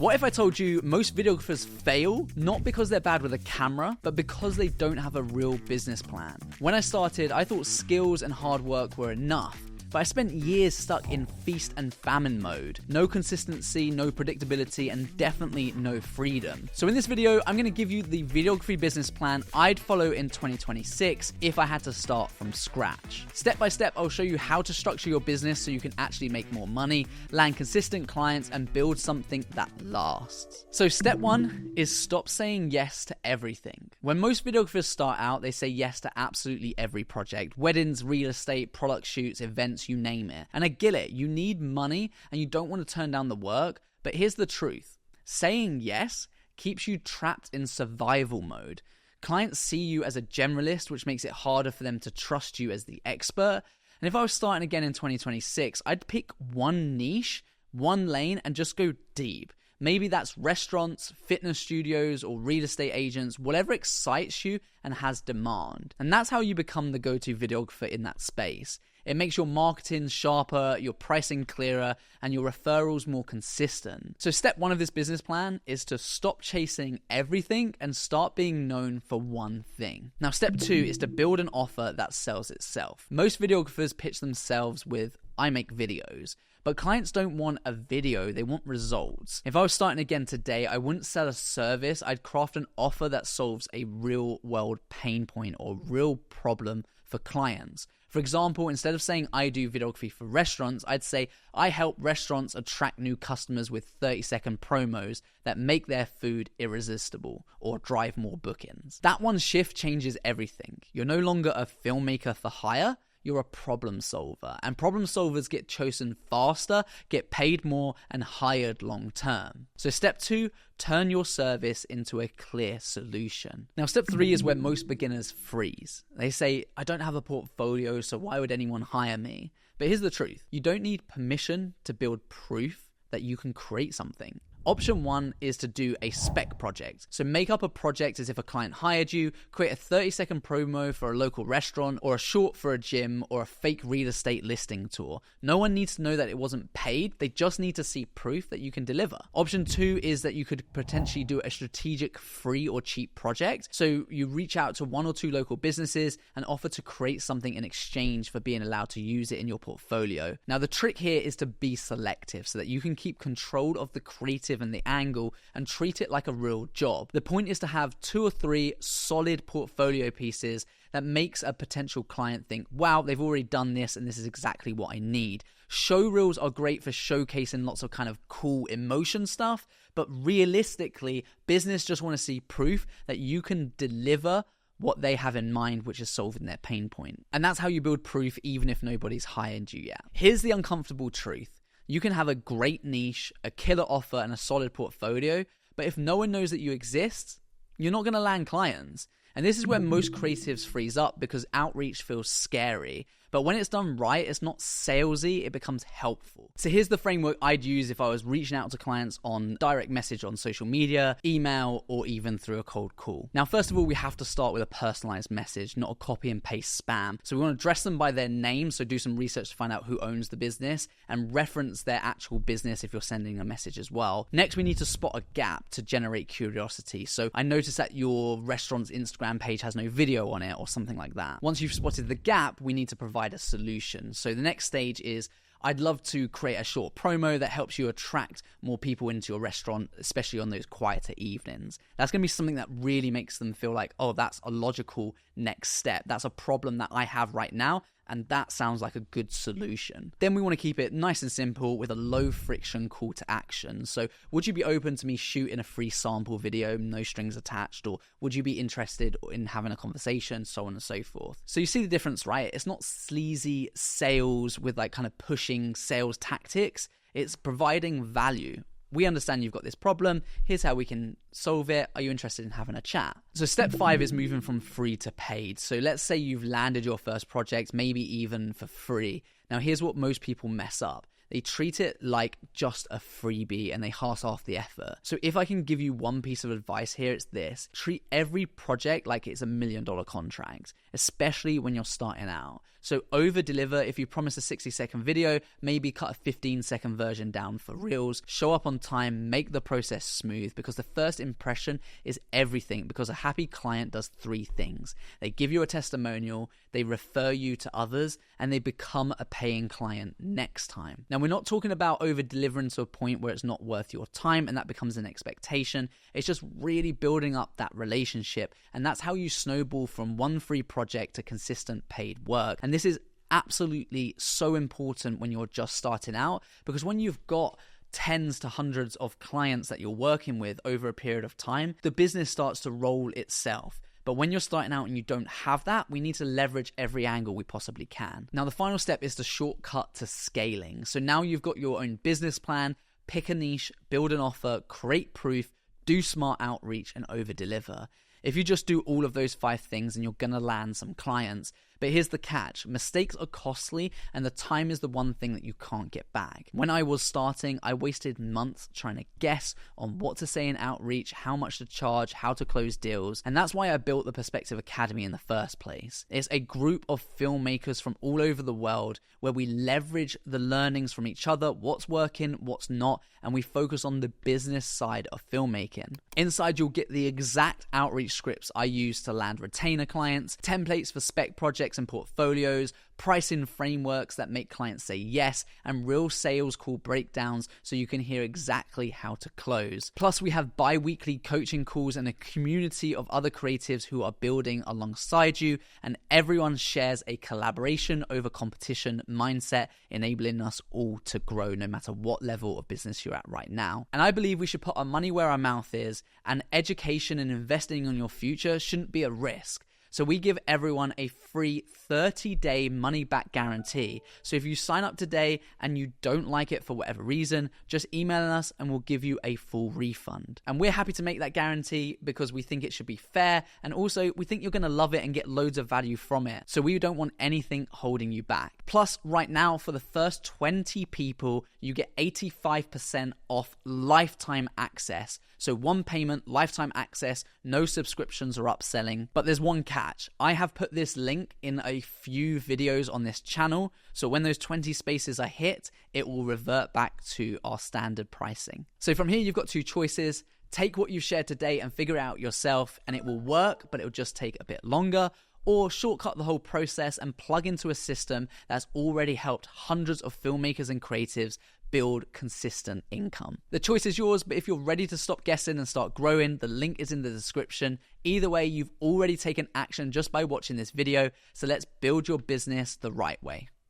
What if I told you most videographers fail, not because they're bad with a camera, but because they don't have a real business plan? When I started, I thought skills and hard work were enough. But I spent years stuck in feast and famine mode. No consistency, no predictability, and definitely no freedom. So in this video, I'm going to give you the videography business plan I'd follow in 2026 if I had to start from scratch. Step by step, I'll show you how to structure your business so you can actually make more money, land consistent clients, and build something that lasts. So step one is stop saying yes to everything. When most videographers start out, they say yes to absolutely every project. Weddings, real estate, product shoots, events, you name it. And I get it, you need money and you don't want to turn down the work, but here's the truth. Saying yes keeps you trapped in survival mode. Clients see you as a generalist, which makes it harder for them to trust you as the expert. And if I was starting again in 2026, I'd pick one niche, one lane, and just go deep. Maybe that's restaurants, fitness studios, or real estate agents, whatever excites you and has demand. And that's how you become the go-to videographer in that space. It makes your marketing sharper, your pricing clearer, and your referrals more consistent. So step one of this business plan is to stop chasing everything and start being known for one thing. Now, step two is to build an offer that sells itself. Most videographers pitch themselves with, I make videos. But clients don't want a video, they want results. If I was starting again today, I wouldn't sell a service, I'd craft an offer that solves a real world pain point or real problem for clients. For example, instead of saying I do videography for restaurants, I'd say I help restaurants attract new customers with 30-second promos that make their food irresistible or drive more bookings. That one shift changes everything. You're no longer a filmmaker for hire, you're a problem solver. And problem solvers get chosen faster, get paid more, and hired long term. So step two, turn your service into a clear solution. Now, step three is where most beginners freeze. They say, I don't have a portfolio, so why would anyone hire me? But here's the truth. You don't need permission to build proof that you can create something. Option one is to do a spec project. So make up a project as if a client hired you, create a 30-second promo for a local restaurant or a short for a gym or a fake real estate listing tour. No one needs to know that it wasn't paid. They just need to see proof that you can deliver. Option two is that you could potentially do a strategic free or cheap project. So you reach out to one or two local businesses and offer to create something in exchange for being allowed to use it in your portfolio. Now, the trick here is to be selective so that you can keep control of the creative and the angle and treat it like a real job. The point is to have 2 or 3 solid portfolio pieces that makes a potential client think, wow, they've already done this and this is exactly what I need. Show reels are great for showcasing lots of kind of cool emotion stuff, but realistically, business just want to see proof that you can deliver what they have in mind, which is solving their pain point. And that's how you build proof even if nobody's hired you yet. Here's the uncomfortable truth. You can have a great niche, a killer offer, and a solid portfolio, but if no one knows that you exist, you're not going to land clients. And this is where most creatives freeze up because outreach feels scary. But when it's done right, it's not salesy, it becomes helpful. So here's the framework I'd use if I was reaching out to clients on direct message on social media, email, or even through a cold call. Now, first of all, we have to start with a personalized message, not a copy and paste spam. So we want to address them by their name, so do some research to find out who owns the business and reference their actual business if you're sending a message as well. Next, we need to spot a gap to generate curiosity. So I noticed that your restaurant's Instagram page has no video on it or something like that. Once you've spotted the gap, we need to provide a solution. So the next stage is I'd love to create a short promo that helps you attract more people into your restaurant, especially on those quieter evenings. That's going to be something that really makes them feel like, oh, that's a logical next step. That's a problem that I have right now, and that sounds like a good solution. Then we want to keep it nice and simple with a low friction call to action. So would you be open to me shooting a free sample video, no strings attached? Or would you be interested in having a conversation, so on and so forth? So you see the difference, right? It's not sleazy sales with like kind of pushing sales tactics. It's providing value. We understand you've got this problem. Here's how we can solve it. Are you interested in having a chat? So step 5 is moving from free to paid. So let's say you've landed your first project, maybe even for free. Now here's what most people mess up. They treat it like just a freebie and they half off the effort. So if I can give you one piece of advice here, it's this: treat every project like it's $1 million contract, especially when you're starting out. So over deliver. If you promise a 60-second video, maybe cut a 15-second version down for reels. Show up on time, make the process smooth, because the first impression is everything. Because a happy client does 3 things: they give you a testimonial, they refer you to others, and they become a paying client next time. Now, we're not talking about over delivering to a point where it's not worth your time and that becomes an expectation. It's just really building up that relationship, and that's how you snowball from one free project to consistent paid work. And this is absolutely so important when you're just starting out, because when you've got tens to hundreds of clients that you're working with over a period of time, the business starts to roll itself. But when you're starting out and you don't have that, we need to leverage every angle we possibly can. Now, the final step is the shortcut to scaling. So now you've got your own business plan, pick a niche, build an offer, create proof, do smart outreach, and over deliver. If you just do all of those 5 things, and you're gonna land some clients. But here's the catch: mistakes are costly, and the time is the one thing that you can't get back. When I was starting, I wasted months trying to guess on what to say in outreach, how much to charge, how to close deals. And that's why I built the Perspective Academy in the first place. It's a group of filmmakers from all over the world where we leverage the learnings from each other, what's working, what's not, and we focus on the business side of filmmaking. Inside, you'll get the exact outreach scripts I use to land retainer clients, templates for spec projects and portfolios, pricing frameworks that make clients say yes, and real sales call breakdowns so you can hear exactly how to close. Plus, we have bi-weekly coaching calls and a community of other creatives who are building alongside you, and everyone shares a collaboration over competition mindset, enabling us all to grow no matter what level of business you're at right now. And I believe we should put our money where our mouth is, and education and investing on your future shouldn't be a risk. So we give everyone a free 30-day money-back guarantee. So if you sign up today and you don't like it for whatever reason, just email us and we'll give you a full refund. And we're happy to make that guarantee because we think it should be fair, and also we think you're going to love it and get loads of value from it. So we don't want anything holding you back. Plus, right now, for the first 20 people, you get 85% off lifetime access. So one payment, lifetime access, no subscriptions or upselling. But there's one catch. I have put this link in a few videos on this channel. So when those 20 spaces are hit, it will revert back to our standard pricing. So from here, you've got 2 choices. Take what you've shared today and figure it out yourself, and it will work, but it will just take a bit longer. Or shortcut the whole process and plug into a system that's already helped hundreds of filmmakers and creatives build consistent income. The choice is yours, but if you're ready to stop guessing and start growing, the link is in the description. Either way, you've already taken action just by watching this video, so let's build your business the right way.